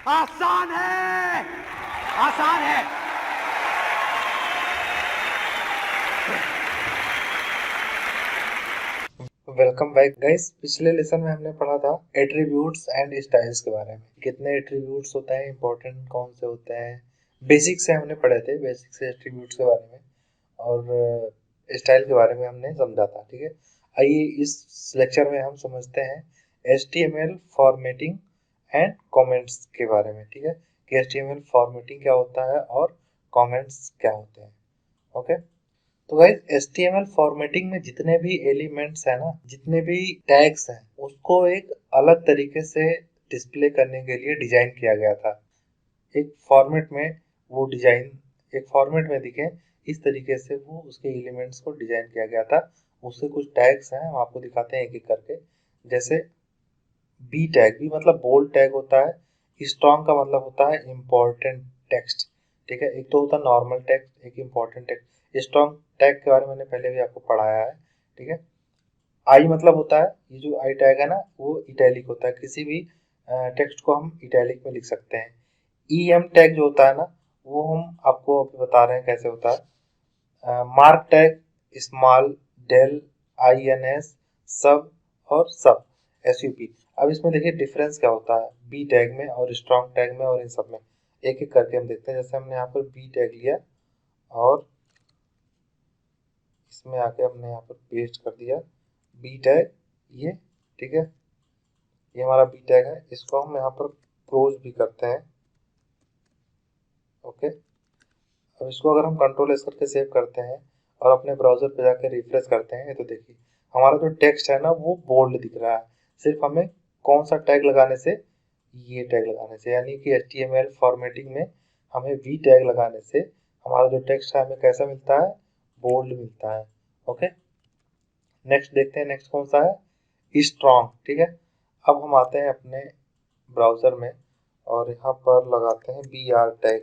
आसान है, आसान है। Welcome back guys. पिछले लेसन में हमने पढ़ा था एट्रीब्यूट्स एंड स्टाइल्स के बारे में। कितने एट्रीब्यूट्स होते हैं, इंपॉर्टेंट कौन से होते हैं, बेसिक से हमने पढ़े थे, बेसिक से एट्रीब्यूट्स के बारे में और स्टाइल के बारे में हमने समझा था। ठीक है, आइए इस लेक्चर में हम समझते हैं HTML फॉर्मेटिंग एंड कमेंट्स के बारे में। ठीक है, कि HTML फॉर्मेटिंग क्या होता है और कमेंट्स क्या होते हैं। ओके, तो गाइस HTML फॉर्मेटिंग में जितने भी एलिमेंट्स है ना, जितने भी टैग्स हैं, उसको एक अलग तरीके से डिस्प्ले करने के लिए डिजाइन किया गया था। एक फॉर्मेट में वो डिजाइन एक फॉर्मेट में दिखे इस तरीके से वो उसके एलिमेंट्स को डिजाइन किया गया था। उसके कुछ टैग्स हैं, हम आपको दिखाते हैं एक एक करके। जैसे बी टैग, बी मतलब बोल्ड टैग होता है। स्ट्रॉन्ग का मतलब होता है इम्पोर्टेंट टेक्स्ट। ठीक है, एक तो होता है नॉर्मल टेक्स्ट, एक इम्पोर्टेंट टेक्स्ट। स्ट्रॉन्ग टैग के बारे में मैंने पहले भी आपको पढ़ाया है। ठीक है, आई मतलब होता है, ये जो आई टैग है ना, वो इटैलिक होता है। किसी भी टेक्स्ट को हम इटैलिक में लिख सकते हैं। ई एम टैग जो होता है ना, वो हम आपको अभी बता रहे हैं कैसे होता है। Mark tag, small, del, INS, सब और सब, SUP। अब इसमें देखिए डिफरेंस क्या होता है बी टैग में और स्ट्रॉन्ग टैग में और इन सब में। एक एक करके हम देखते हैं। जैसे हमने यहाँ पर बी टैग लिया और इसमें आके हमने यहाँ पर पेस्ट कर दिया बी टैग, ये। ठीक है, ये हमारा बी टैग है। इसको हम यहाँ पर क्लोज भी करते हैं। ओके, अब इसको अगर हम कंट्रोल एस करके सेव करते हैं और अपने ब्राउजर पे जाकर रिफ्रेश करते हैं, तो देखिए हमारा जो टेक्स्ट है ना, वो बोल्ड दिख रहा है। सिर्फ हमें कौन सा टैग लगाने से, ये टैग लगाने से, यानी कि HTML फॉर्मेटिंग में हमें वी टैग लगाने से हमारा जो टेक्स्ट है हमें कैसा मिलता है, बोल्ड मिलता है। ओके, नेक्स्ट देखते हैं, नेक्स्ट कौन सा है, स्ट्रॉन्ग। ठीक है, अब हम आते हैं अपने ब्राउजर में और यहाँ पर लगाते हैं BR टैग।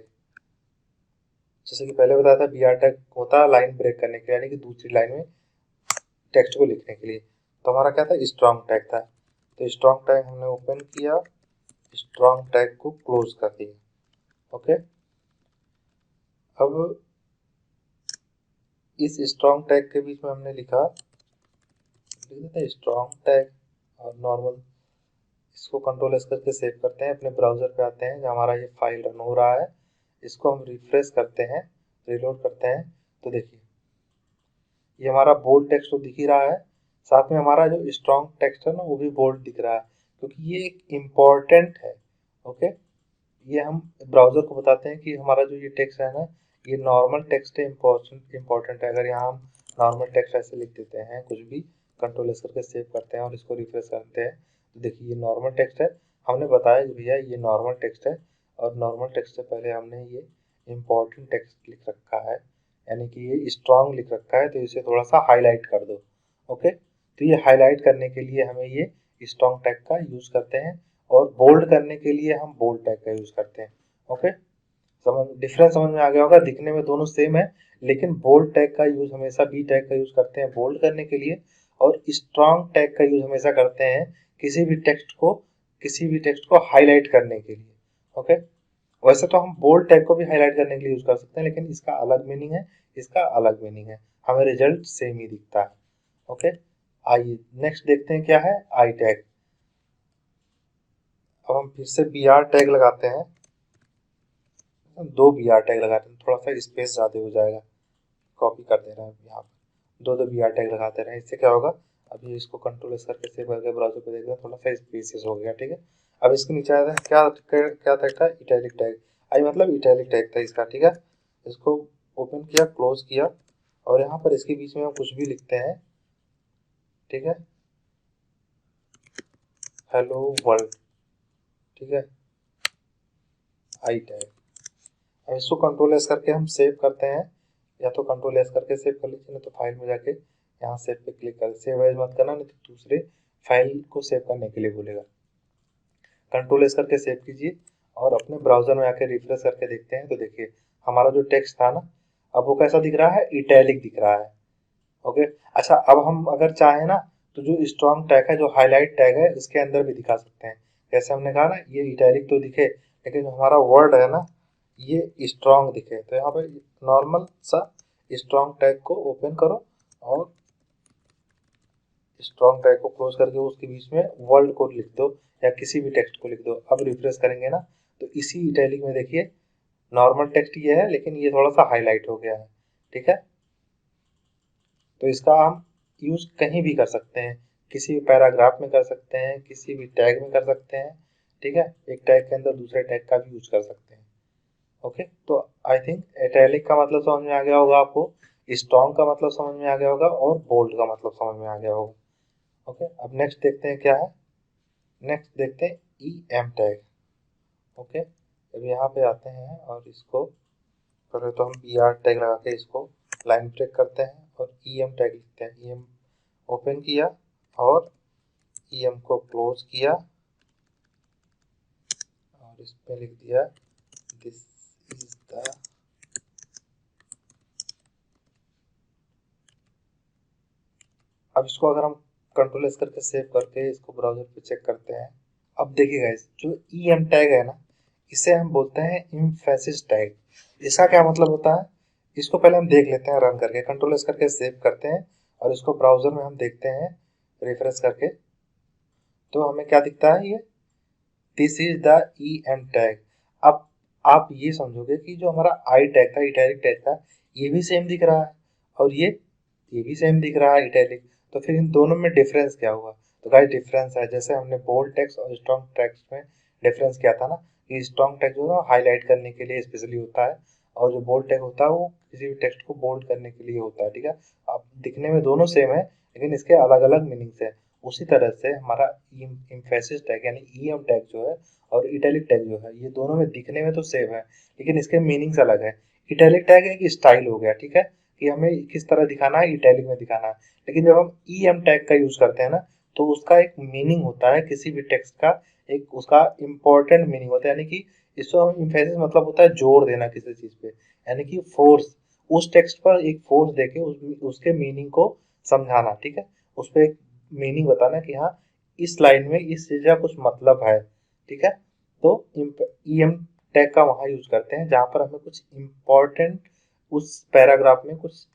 जैसे कि पहले बताया था, BR टैग होता है लाइन ब्रेक करने के लिए, यानी कि दूसरी लाइन में टेक्स्ट को लिखने के लिए। तो हमारा क्या था, स्ट्रॉन्ग टैग था। तो स्ट्रॉन्ग टैग हमने ओपन किया, स्ट्रॉन्ग टैग को क्लोज कर दिया। ओके, अब इस स्ट्रॉन्ग टैग के बीच में हमने लिख देते हैं स्ट्रॉन्ग टैग और नॉर्मल। इसको कंट्रोल एस करके सेव करते हैं, अपने ब्राउजर पे आते हैं जहाँ हमारा ये फाइल रन हो रहा है। इसको हम रिफ्रेश करते हैं, रिलोड करते हैं, तो देखिए ये हमारा बोल्ड टेक्स्ट तो दिख ही रहा है। साथ में हमारा जो स्ट्रॉन्ग टेक्स्ट है ना, वो भी बोल्ड दिख रहा है, क्योंकि ये एक इम्पॉर्टेंट है। ओके, ये हम ब्राउजर को बताते हैं कि हमारा जो ये टेक्स्ट है ना, ये नॉर्मल टेक्स्ट है, इम्पोर्टेंट है। अगर यहाँ हम नॉर्मल टेक्स्ट ऐसे लिख देते हैं कुछ भी, कंट्रोल एस करके सेव करते हैं और इसको रिफ्रेश करते हैं, तो देखिए ये नॉर्मल टेक्स्ट है। हमने बताया कि भैया ये नॉर्मल टेक्स्ट है और नॉर्मल टेक्स्ट से पहले हमने ये इम्पोर्टेंट टेक्स्ट लिख रखा है, यानी कि ये स्ट्रॉन्ग लिख रखा है, तो इसे थोड़ा सा हाईलाइट कर दो। ओके, तो ये हाईलाइट करने के लिए हमें ये स्ट्रॉन्ग टैग का यूज करते हैं और बोल्ड करने के लिए हम बोल्ड टैग का यूज करते हैं। ओके, समझ डिफरेंस समझ में आ गया होगा। दिखने में दोनों सेम है, लेकिन बोल्ड टैग का यूज हमेशा बी टैग का यूज करते हैं बोल्ड करने के लिए, और स्ट्रॉन्ग टैग का यूज हमेशा करते हैं किसी भी टेक्स्ट को, हाईलाइट करने के लिए। ओके, वैसे तो हम बोल्ड टैग को भी हाईलाइट करने के लिए यूज कर सकते हैं, लेकिन इसका अलग मीनिंग है, इसका अलग मीनिंग है, हमें रिजल्ट सेम ही दिखता है। ओके, आइए नेक्स्ट देखते हैं क्या है, आई टैग। अब हम फिर से BR टैग लगाते हैं, दो BR टैग लगाते हैं, थोड़ा सा स्पेस ज्यादा हो जाएगा, कॉपी कर दे रहे हैं यहाँ पर। दो BR टैग लगाते रहे, इससे क्या होगा, अभी इसको कंट्रोल एस करके सेव करके ब्राउजर पे देखते हैं, थोड़ा सा स्पेसिस हो गया। ठीक है, अब इसके नीचे आता है क्या क्या टैग था, इटैलिक टैग। आई मतलब इटैलिक टैग था इसका। ठीक है, इसको ओपन किया, क्लोज किया और यहाँ पर इसके बीच में हम कुछ भी लिखते हैं। ठीक है, हेलो वर्ल्ड। ठीक है, आई टैग। अब इसको कंट्रोल एस करके हम सेव करते हैं, या तो कंट्रोल एस करके सेव कर लीजिए, नहीं तो फाइल में जाके यहाँ सेव पे क्लिक कर, सेव एज मत करना, नहीं तो दूसरे फाइल को सेव करने के लिए बोलेगा। कंट्रोल एस करके सेव कीजिए और अपने ब्राउजर में आके रिफ्रेश करके देखते हैं, तो देखिए हमारा जो टेक्स्ट था ना, अब वो कैसा दिख रहा है, इटैलिक दिख रहा है। ओके, अच्छा अब हम अगर चाहें ना, तो जो स्ट्रॉन्ग टैग है, जो हाईलाइट टैग है, इसके अंदर भी दिखा सकते हैं। जैसे हमने कहा ना, ये इटैलिक तो दिखे, लेकिन जो हमारा वर्ड है ना ये स्ट्रॉन्ग दिखे। तो यहाँ पे नॉर्मल सा स्ट्रॉन्ग टैग को ओपन करो और स्ट्रॉन्ग टैग को क्लोज करके उसके बीच में वर्ल्ड को लिख दो या किसी भी टेक्स्ट को लिख दो। अब रिफ्रेश करेंगे ना तो इसी इटैलिक में देखिए नॉर्मल टेक्स्ट ये है लेकिन ये थोड़ा सा हाईलाइट हो गया है। ठीक है, तो इसका हम यूज कहीं भी कर सकते हैं, किसी भी पैराग्राफ में कर सकते हैं, किसी भी टैग में कर सकते हैं। ठीक है, एक टैग के अंदर दूसरे टैग का भी यूज कर सकते हैं। ओके, तो आई थिंक इटैलिक का मतलब समझ में आ गया होगा आपको, स्ट्रॉन्ग का मतलब समझ में आ गया होगा और बोल्ड का मतलब समझ में आ गया होगा। ओके, अब नेक्स्ट देखते हैं क्या है। नेक्स्ट देखते हैं ई एम टैग। ओके, अब यहाँ पे आते हैं और इसको पहले तो हम बी आर टैग लगा के इसको लाइन ब्रेक करते हैं और ई एम टैग लिखते हैं। ई एम ओपन किया और ई एम को क्लोज किया और इस पे लिख दिया दिस इज द अब इसको अगर हम कंट्रोल एस करके सेव करके इसको ब्राउजर पे चेक करते हैं। अब देखिए गाइस, जो ई एम टैग है ना इसे हम बोलते हैं एम्फेसिस टैग। इसका क्या मतलब होता है, इसको पहले हम देख लेते हैं रन करके। कंट्रोल एस करके सेव करते हैं और इसको ब्राउजर में हम देखते हैं रिफ्रेश करके, तो हमें क्या दिखता है, ये this is the E M tag. अब आप ये समझोगे कि जो हमारा आई टैग था, इटैलिक टैग था, ये भी सेम दिख रहा है और ये भी सेम दिख रहा है इटैलिक। तो फिर इन दोनों में डिफरेंस क्या हुआ? तो गाइस डिफरेंस है, जैसे हमने बोल्ड टेक्स्ट और स्ट्रॉन्ग टेक्स्ट में डिफरेंस किया था ना, कि स्ट्रॉन्ग टेक्स्ट जो है हाईलाइट करने के लिए स्पेशली होता है और जो बोल्ड टेक्स्ट होता है वो किसी भी टेक्स्ट को बोल्ड करने के लिए होता है। ठीक है, अब दिखने में दोनों सेम है लेकिन इसके अलग अलग मीनिंग्स है। उसी तरह से हमारा एम्फेसिस टैग यानी ई एम टैग जो है और इटैलिक टैग जो है, ये दोनों में दिखने में तो सेम है लेकिन इसके मीनिंग्स अलग है। इटैलिक टैग एक स्टाइल हो गया, ठीक है, कि हमें किस तरह दिखाना है, इटैलिक में दिखाना है। लेकिन जब हम ई एम टैग का यूज करते हैं ना तो उसका एक मीनिंग होता है, किसी भी टेक्स्ट का एक उसका इम्पोर्टेंट मीनिंग होता है। यानी कि इसको हम इम्फेसिस मतलब होता है जोर देना किसी चीज पे, यानी कि फोर्स, उस टेक्स्ट पर एक फोर्स देके उसके मीनिंग को समझाना। ठीक है, उस पर एक मीनिंग बताना कि हाँ इस लाइन में इस चीज का कुछ मतलब है। ठीक है, तो ई एम टैग का वहां यूज करते हैं जहां पर हमें कुछ इम्पोर्टेंट उस पैराग्राफ में कुछ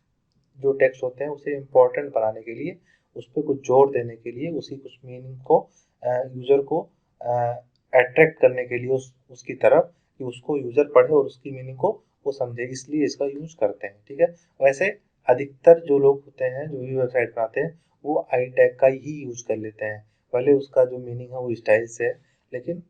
जो टेक्स्ट होते हैं उसे इम्पोर्टेंट बनाने के लिए, उस पर कुछ जोर देने के लिए, उसी कुछ मीनिंग को यूजर को अट्रैक्ट करने के लिए उसकी तरफ, कि उसको यूजर पढ़े और उसकी मीनिंग को वो समझे, इसलिए इसका यूज करते हैं। ठीक है, वैसे अधिकतर जो लोग होते हैं जो भी वेबसाइट बनाते हैं वो आई टैग का ही यूज कर लेते हैं, भले उसका जो मीनिंग है वो स्टाइल से है लेकिन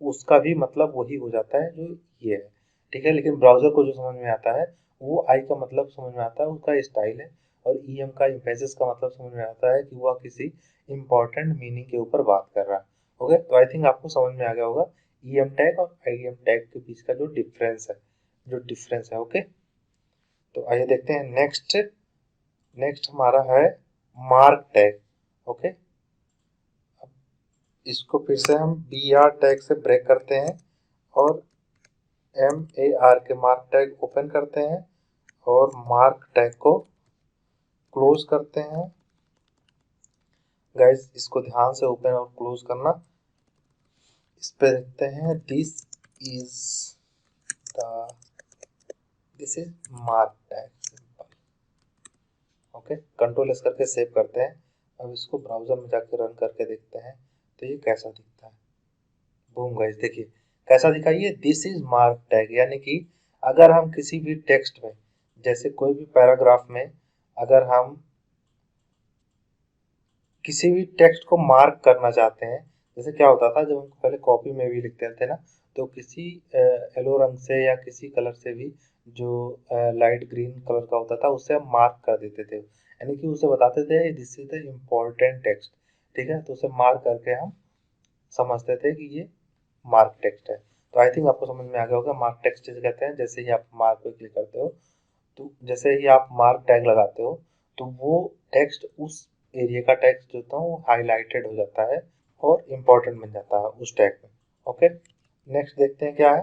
उसका भी मतलब वही हो जाता है जो ये है। ठीक है, लेकिन ब्राउजर को जो समझ में आता है वो आई का मतलब समझ में आता है, उसका स्टाइल है, और ई एम का इम्फेसिस का मतलब समझ में आता है कि वह किसी इंपॉर्टेंट मीनिंग के ऊपर बात कर रहा है। ओके, तो आई थिंक आपको समझ में आ गया होगा ई एम टैग और आई एम टैग के बीच का जो डिफरेंस है। ओके, तो आइए देखते हैं नेक्स्ट। नेक्स्ट हमारा है मार्क टैग। ओके, इसको फिर से हम बी आर टैग से ब्रेक करते हैं और एम ए आर के मार्क टैग ओपन करते हैं और मार्क टैग को क्लोज करते हैं। गाइस इसको ध्यान से ओपन और क्लोज करना। इस पे देखते हैं is the this is mark tag, simple. Okay, control S करके सेव करते हैं। अब इसको ब्राउजर में जाकर रन करके देखते हैं तो ये कैसा दिखता है। बूम गाइस, देखिए कैसा दिखा, ये दिस इज मार्क टैग। यानी कि अगर हम किसी भी टेक्स्ट में, जैसे कोई भी पैराग्राफ में अगर हम किसी भी टेक्स्ट को मार्क करना चाहते हैं, जैसे क्या होता था जब हम पहले कॉपी में भी लिखते थे ना, तो किसी येलो रंग से या किसी कलर से भी जो लाइट ग्रीन कलर का होता था उससे हम मार्क कर देते थे, यानी कि उसे बताते थे this is the important text. ठीक है, तो उसे मार्क करके हम समझते थे कि ये मार्क टेक्स्ट है। तो आई थिंक आपको समझ में आ गया होगा मार्क टेक्स्ट जिसे कहते हैं। जैसे ही आप मार्क पे क्लिक करते हो तो जैसे ही आप मार्क टैग लगाते हो तो वो टेक्स्ट उस एरिया का टेक्स्ट जो होता है वो हाईलाइटेड हो जाता है और इम्पोर्टेंट बन जाता है उस टैग में। ओके, नेक्स्ट देखते हैं क्या है।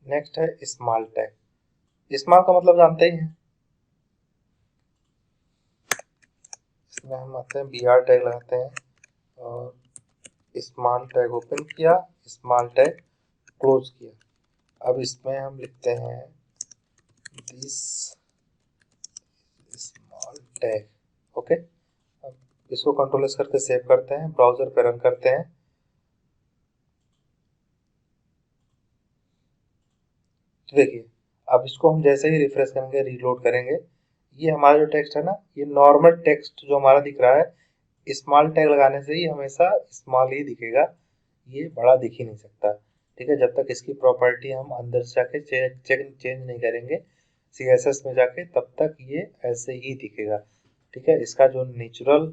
नेक्स्ट है स्मॉल टैग। स्मॉल का मतलब जानते ही हैं, इसमें हम आते हैं बी आर टैग लगाते हैं और स्मॉल टैग ओपन किया, स्मॉल टैग क्लोज किया। अब इसमें हम लिखते हैं दिस स्मॉल टैग। ओके, अब इसको कंट्रोल एस करके सेव करते हैं, ब्राउजर पे रन करते हैं। तो देखिए अब इसको हम जैसे ही रिफ्रेश करेंगे, रीलोड करेंगे, ये हमारा जो टेक्स्ट है ना, ये नॉर्मल टेक्स्ट जो हमारा दिख रहा है, स्मॉल टैग लगाने से ही हमेशा स्मॉल ही दिखेगा, ये बड़ा दिख ही नहीं सकता। ठीक है, जब तक इसकी प्रॉपर्टी हम अंदर से जाके चेंज नहीं करेंगे CSS में जाके, तब तक ये ऐसे ही दिखेगा। ठीक है, इसका जो नेचुरल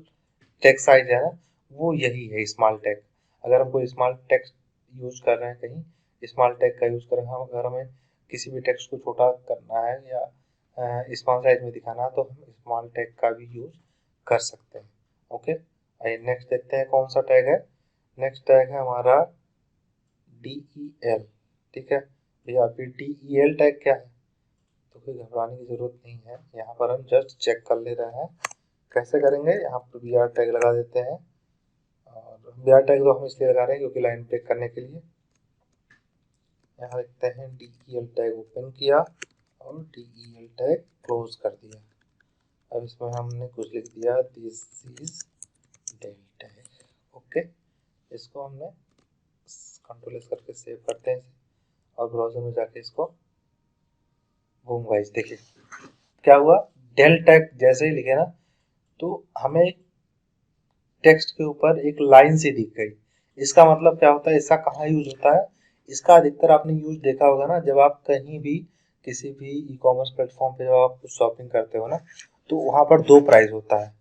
टेक्स्ट साइज है ना, वो यही है स्मॉल टैग। अगर हम कोई स्मॉल टेक्स्ट यूज कर रहे हैं, कहीं स्मॉल टैग का यूज कर रहे हैं, अगर हमें किसी भी टेक्स्ट को छोटा करना है या स्मॉल साइज में दिखाना है, तो हम स्मॉल टैग का भी यूज कर सकते हैं। ओके, आइए नेक्स्ट देखते हैं कौन सा टैग है। नेक्स्ट टैग है हमारा DEL। ठीक है भैया, अभी DEL टैग क्या है, तो कोई घबराने की जरूरत नहीं है, यहाँ पर हम जस्ट चेक कर ले रहे हैं। कैसे करेंगे, यहाँ पर BR टैग लगा देते हैं, और BR टैग तो हम इसलिए लगा रहे हैं क्योंकि लाइन ब्रेक करने के लिए। यहाँ लिखते हैं DEL टैग ओपन किया और DEL टैग क्लोज कर दिया। अब इसमें हमने कुछ लिख दिया, this is del tag. Okay, इसको हमने कंट्रोल एस करके सेव करते हैं और ब्राउजर में जाके इसको बूम गाइस, देखिए क्या हुआ, डेल टैग जैसे ही लिखे ना, तो हमें टेक्स्ट के ऊपर एक लाइन सी दिख गई। इसका मतलब क्या होता है, इसका कहाँ यूज होता है, इसका अधिकतर आपने यूज देखा होगा ना, जब आप कहीं भी किसी भी ई कॉमर्स प्लेटफॉर्म पे जब आप कुछ शॉपिंग करते हो ना, तो वहां पर दो प्राइस होता है।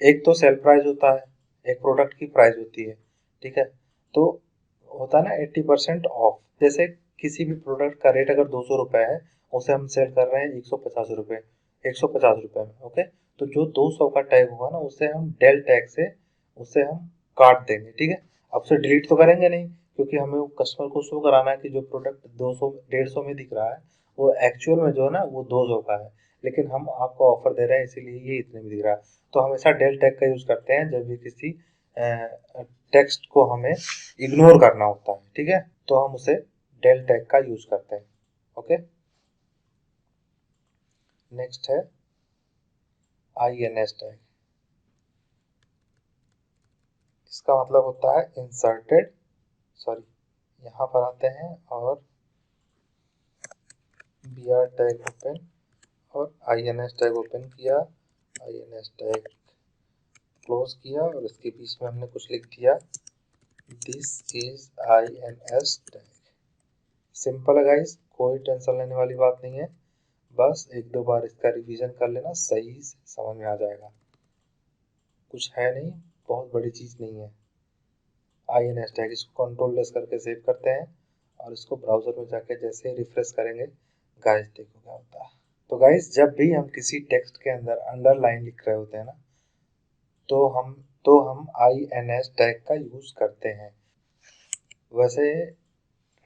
एक तो सेल प्राइस होता है, एक प्रोडक्ट की प्राइस होती है। ठीक है, तो होता है ना 80% ऑफ। जैसे किसी भी प्रोडक्ट का रेट अगर 200 रुपये है, उसे हम सेल कर रहे हैं 150 रुपये, 150 रुपये में। ओके, तो जो 200 का टैग होगा ना, उसे हम डेल टैग से उसे हम काट देंगे। ठीक है, अब उसे डिलीट तो करेंगे नहीं, क्योंकि हमें कस्टमर को शो कराना है कि जो प्रोडक्ट 200 150 में दिख रहा है, वो एक्चुअल में जो है ना वो 200 का है, लेकिन हम आपको ऑफर दे रहे हैं इसीलिए ये इतने में दिख रहा है। तो हमेशा डेल टैग का यूज करते हैं जब भी किसी टेक्स्ट को हमें इग्नोर करना होता है। ठीक है, तो हम उसे डेल टैग का यूज करते हैं। ओके, नेक्स्ट है INS टैग। इसका मतलब होता है इंसर्टेड, सॉरी, यहाँ पर आते हैं और BR टैग ओपन और INS टैग ओपन किया, INS टैग क्लोज किया, और इसके बीच में हमने कुछ लिख दिया, this is INS tag. Simple है गाइस, कोई टेंशन लेने वाली बात नहीं है, बस एक दो बार इसका रिवीजन कर लेना, सही से समझ में आ जाएगा। कुछ है नहीं, बहुत बड़ी चीज नहीं है। INS टैग, इसको कंट्रोल लेस करके सेव करते हैं और इसको ब्राउजर में जाके जैसे रिफ्रेश करेंगे, गाइस देखो क्या होता है। तो गाइस जब भी हम किसी टेक्स्ट के अंदर अंडरलाइन लिख रहे होते हैं ना, तो हम INS टैग का यूज करते हैं। वैसे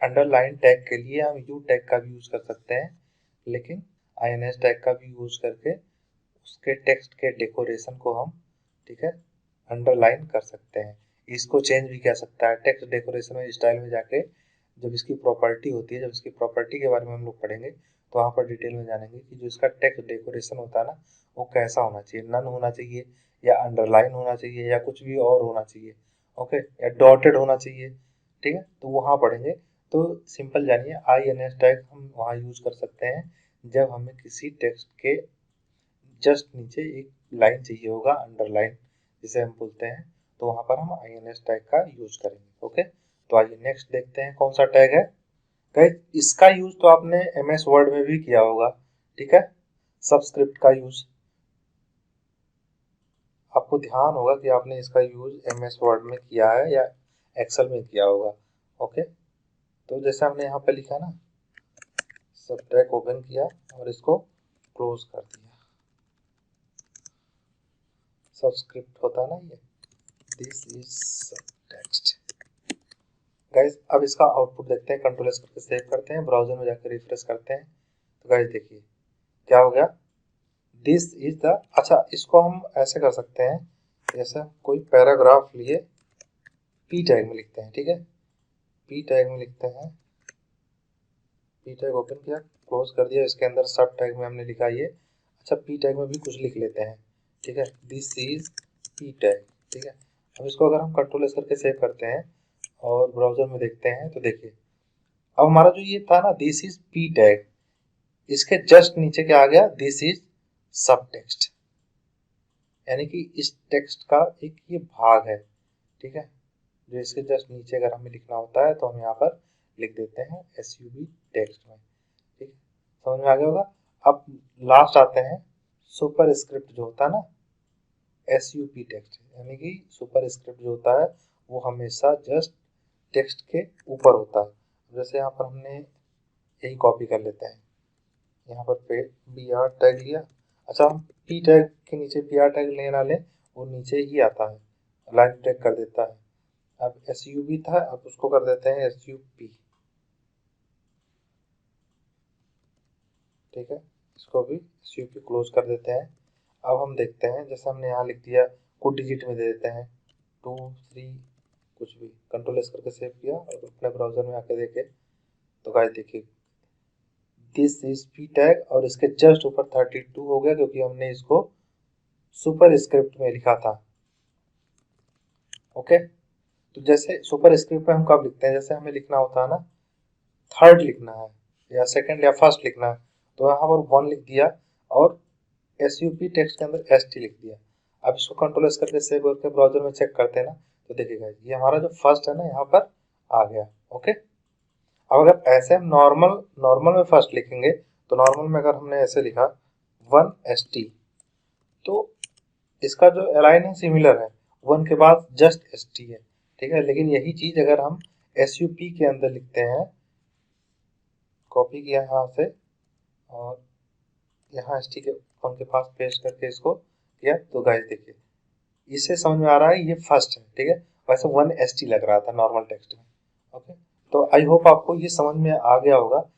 अंडरलाइन टैग के लिए हम U टैग का भी यूज कर सकते हैं, लेकिन INS टैग का भी यूज करके उसके टेक्स्ट के डेकोरेशन को हम, ठीक है, अंडरलाइन कर सकते हैं। इसको चेंज भी किया सकता है टेक्स्ट डेकोरेशन में, स्टाइल में जाके जब इसकी प्रॉपर्टी होती है, जब इसकी प्रॉपर्टी के बारे में हम लोग पढ़ेंगे, तो वहाँ पर डिटेल में जानेंगे कि जो इसका टेक्स्ट डेकोरेशन होता है ना, वो कैसा होना चाहिए, नन होना चाहिए या अंडरलाइन होना चाहिए या कुछ भी और होना चाहिए। ओके, या डॉटेड होना चाहिए। ठीक है, तो वहाँ पढ़ेंगे। तो सिंपल जानिए, INS टैग हम वहाँ यूज कर सकते हैं जब हमें किसी टेक्स्ट के जस्ट नीचे एक लाइन चाहिए होगा, अंडरलाइन जिसे हम बोलते हैं, तो वहां पर हम INS टैग का यूज करेंगे। ओके, तो आइए नेक्स्ट देखते हैं कौन सा टैग है। गाइस इसका यूज तो आपने MS वर्ड में भी किया होगा। ठीक है, सबस्क्रिप्ट का यूज आपको ध्यान होगा कि आपने इसका यूज MS वर्ड में किया है या एक्सेल में किया होगा। ओके, तो जैसे हमने यहाँ पे लिखा ना, सब टैग ओपन किया और इसको क्लोज कर दिया, सबस्क्रिप्ट होता है ना ये, दिस इज टेक्स्ट। गाइस अब इसका आउटपुट देखते हैं, कंट्रोल एस करके सेव करते हैं, ब्राउजर में जाकर रिफ्रेश करते हैं। तो गाइस देखिए क्या हो गया, दिस इज द, अच्छा इसको हम ऐसे कर सकते हैं, जैसे कोई पैराग्राफ लिए, पी टैग में लिखते हैं, ठीक है। पी टैग में लिखते हैं, पी टैग ओपन किया, क्लोज कर दिया, इसके अंदर सब टैग में हमने लिखा ये। अच्छा, पी टैग में भी कुछ लिख लेते हैं, ठीक है, दिस इज पी टैग, ठीक है। अब इसको अगर हम कंट्रोल एस करके सेव करते हैं और ब्राउजर में देखते हैं तो देखिए अब हमारा जो ये था ना दिस इज पी टैग, इसके जस्ट नीचे क्या आ गया, दिस इज सब टेक्स्ट, यानी कि इस टेक्स्ट का एक ये भाग है, ठीक है, जो इसके जस्ट नीचे अगर हमें लिखना होता है तो हम यहाँ पर लिख देते हैं SUB टेक्स्ट में, ठीक है। समझ में आ गया होगा। अब लास्ट आते हैं सुपर स्क्रिप्ट जो होता है ना, SUP टेक्स्ट, यानी कि सुपर स्क्रिप्ट जो होता है वो हमेशा जस्ट टेक्स्ट के ऊपर होता है। जैसे यहाँ पर हमने यही कॉपी कर लेते हैं, यहाँ पर पे BR टैग लिया। अच्छा, हम P टैग के नीचे PR टैग ले ना लें, वो नीचे ही आता है, लाइन टैग कर देता है। अब SUB था, अब उसको कर देते हैं SUP, ठीक है, इसको भी SUP क्लोज कर देते हैं। अब हम देखते हैं, जैसे हमने यहाँ लिख दिया, कुछ डिजिट में दे देते हैं 2 3 कुछ भी, कंट्रोल एस करके सेव किया और अपने ब्राउजर में आके देखे तो गाइस देखिए दिस इज पी टैग और इसके जस्ट ऊपर 32 हो गया क्योंकि हमने इसको सुपर स्क्रिप्ट में लिखा था। ओके, तो जैसे सुपर स्क्रिप्ट में हम कब लिखते हैं, जैसे हमें लिखना होता है ना थर्ड लिखना है या सेकंड या फर्स्ट लिखना है, तो यहाँ पर 1 लिख दिया और SUP टेक्स्ट के अंदर ST लिख दिया। अब इसको कंट्रोल एस करके सेव करके ब्राउजर में चेक करते हैं ना, तो देखिएगा ये हमारा जो फर्स्ट है ना यहाँ पर आ गया। ओके, अब अगर ऐसे हम नॉर्मल में फर्स्ट लिखेंगे तो नॉर्मल में अगर हमने ऐसे लिखा 1ST तो इसका जो अलाइन है सिमिलर है, 1 के बाद जस्ट ST है, ठीक है। लेकिन यही चीज अगर हम SUP के अंदर लिखते हैं, कॉपी किया यहाँ से और यहाँ ST के वन के पास पेस्ट करके इसको किया, तो गाइस देखिए इससे समझ में आ रहा है ये फर्स्ट है, ठीक है। वैसे 1ST लग रहा था नॉर्मल टेक्स्ट में। ओके, तो आई होप आपको ये समझ में आ गया होगा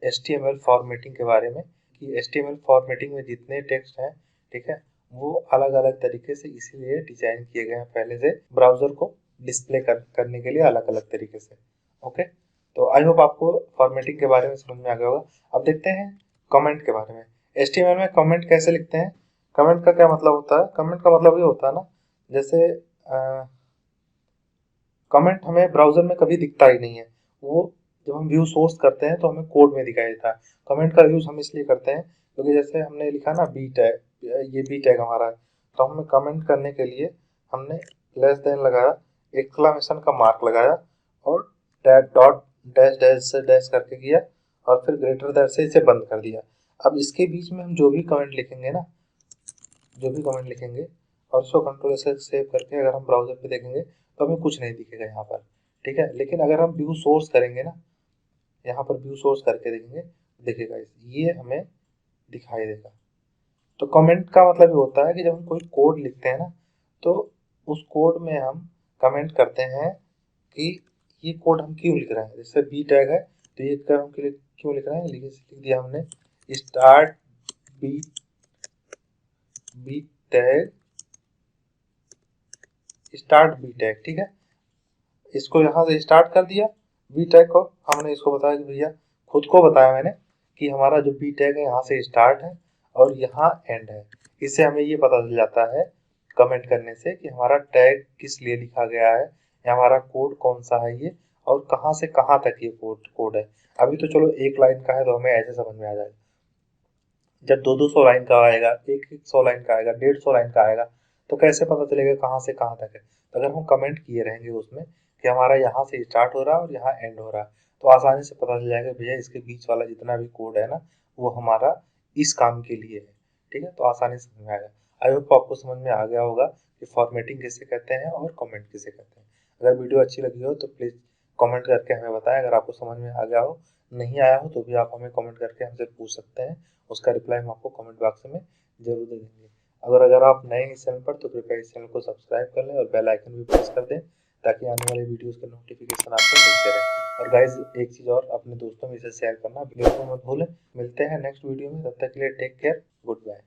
HTML फॉर्मेटिंग के बारे में, कि HTML फॉर्मेटिंग में जितने टेक्स्ट हैं, ठीक है, वो अलग अलग तरीके से इसीलिए डिजाइन किए गए हैं पहले से, ब्राउजर को डिस्प्ले करने के लिए अलग अलग तरीके से। ओके, तो आई होप आपको फॉर्मेटिंग के बारे में समझ में आ गया होगा। अब देखते हैं कमेंट के बारे में। HTML में कमेंट कैसे लिखते हैं, कमेंट का क्या मतलब होता है, कमेंट का मतलब ये होता है ना, जैसे कमेंट हमें ब्राउजर में कभी दिखता ही नहीं है, वो जब हम व्यू सोर्स करते हैं तो हमें कोड में दिखाई देता है। कमेंट का यूज हम इसलिए करते हैं क्योंकि जैसे हमने लिखा ना बी टैग, ये बी टैग हमारा है, तो हमें कमेंट करने के लिए हमने लेस देन लगाया, एक्सक्लेमेशन का मार्क लगाया और डॉट डैश डैश से डैश करके किया और फिर ग्रेटर दैन से इसे बंद कर दिया। अब इसके बीच में हम जो भी कमेंट लिखेंगे ना, जो भी कमेंट लिखेंगे और उसको कंट्रोल से सेव करके अगर हम ब्राउजर पे देखेंगे तो हमें कुछ नहीं दिखेगा यहाँ पर, ठीक है। लेकिन अगर हम व्यू सोर्स करेंगे ना, यहाँ पर व्यू सोर्स करके देखेंगे, देखिएगा ये हमें दिखाई देगा। तो कमेंट का मतलब ये होता है कि जब हम कोई कोड लिखते हैं ना, तो उस कोड में हम कमेंट करते हैं कि ये कोड हम क्यों लिख रहे हैं। जैसे बी टैग है तो ये हम क्यों लिख रहे हैं, लिख दिया हमने start B tag, start B tag, ठीक है। इसको यहाँ से स्टार्ट कर दिया बी टैग को, हमने इसको बताया कि भैया खुद को बताया मैंने कि हमारा जो बी टैग है यहाँ से स्टार्ट है और यहाँ एंड है। इससे हमें ये पता चल जाता है कमेंट करने से कि हमारा टैग किस लिए लिखा गया है या हमारा कोड कौन सा है ये, और कहाँ से कहाँ तक ये कोड है। अभी तो चलो एक लाइन का है तो हमें ऐसे समझ में आ जाएगा, जब 200 लाइन का आएगा, 100 लाइन का आएगा, 150 लाइन का आएगा, तो कैसे पता चलेगा कहाँ से कहाँ तक है। तो अगर हम कमेंट किए रहेंगे उसमें कि हमारा यहाँ से स्टार्ट हो रहा है और यहाँ एंड हो रहा है, तो आसानी से पता चल जाएगा भैया इसके बीच वाला जितना भी कोड है ना वो हमारा इस काम के लिए है, ठीक है। तो आसानी से समझ में आएगा। आई होप आपको समझ में आ गया होगा कि फॉर्मेटिंग किसे कहते हैं और कमेंट किसे कहते हैं। अगर वीडियो अच्छी लगी हो तो प्लीज़ कमेंट करके हमें बताएं। अगर आपको समझ में आ गया हो, नहीं आया हो, तो भी आप हमें कमेंट करके हमसे पूछ सकते हैं, उसका रिप्लाई हम आपको कमेंट बॉक्स में जरूर दे देंगे। अगर आप नए हैं इस चैनल पर तो कृपया इस चैनल को सब्सक्राइब कर लें और बेल आइकन भी प्रेस कर दें ताकि आने वाले वीडियोस के नोटिफिकेशन आपको मिलते रहे। और गाइज एक चीज़ और, अपने दोस्तों में इसे शेयर करना वीडियो को मत भूलें। मिलते हैं नेक्स्ट वीडियो में, तब तक के लिए टेक केयर, गुड बाय।